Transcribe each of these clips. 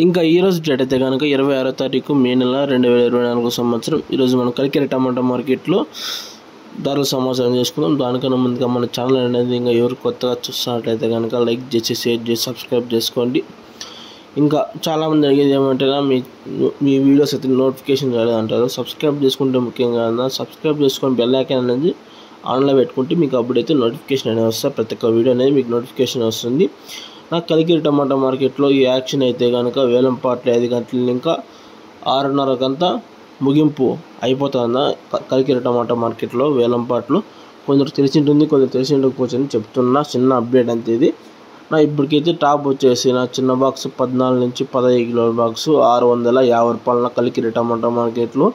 ఇంకా ఈరోజు డేట్ అయితే కనుక 26వ తారీఖు మే నెల 2024 సంవత్సరం. ఈరోజు మనం కలికిరి టమాటా మార్కెట్లో ధరల సమాచారం చేసుకుందాం. దానికన్నా ముందుగా మన ఛానల్ అనేది ఇంకా ఎవరు కొత్తగా చూస్తున్నట్లయితే కనుక లైక్ చేసి షేర్ చేసి సబ్స్క్రైబ్ చేసుకోండి. ఇంకా చాలామంది అడిగేది ఏమంటే మీ వీడియోస్ అయితే నోటిఫికేషన్ రాలేదంటారు. సబ్స్క్రైబ్ చేసుకుంటే ముఖ్యంగా సబ్స్క్రైబ్ చేసుకొని బెల్ ఐకాన్ అనేది ఆన్లో పెట్టుకుంటే మీకు అప్పుడైతే నోటిఫికేషన్ అనేది వస్తుంది. ప్రతి ఒక్క వీడియో అనేది మీకు నోటిఫికేషన్ వస్తుంది. నాకు కలికిరి టమాటా మార్కెట్లో ఈ యాక్షన్ అయితే కనుక వేలంపాట్లు 5 గంటల ఇంకా 6:30 ముగింపు అయిపోతుందా కలికిరి టమాటా మార్కెట్లో వేలంపాట్లు. కొందరు తెలిసి ఉంటుంది, కొందరు తెలిసి ఉండకపోవచ్చని చెప్తున్నా. చిన్న అప్డేట్ అంతే ఇది. ఇప్పటికైతే టాప్ వచ్చేసి నా చిన్న బాక్స్ 14 నుంచి 15 కిలోల బాక్స్ 650 రూపాయల కలికిరి టమాటా మార్కెట్లో.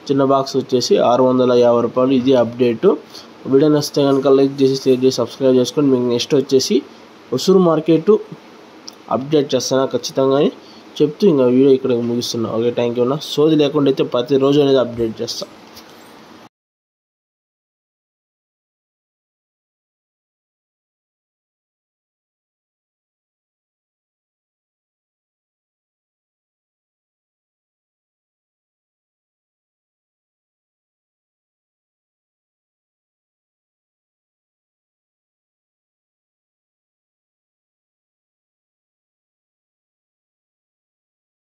చిన్న బాక్స్ వచ్చేసి 650 రూపాయలు. ఇది అప్డేటు. వీడియో నచ్చితే కనుక లైక్ చేసి షేర్ చేసి సబ్స్క్రైబ్ చేసుకొని మీకు నెక్స్ట్ వచ్చేసి హుసూరు మార్కెట్ అప్డేట్ చేస్తాను ఖచ్చితంగా చెప్తూ ఇంకా వీడియో ఇక్కడ ముగిస్తున్నా. Okay, thank you. సోది లేకుండా అయితే ప్రతిరోజు అనేది అప్డేట్ చేస్తాను.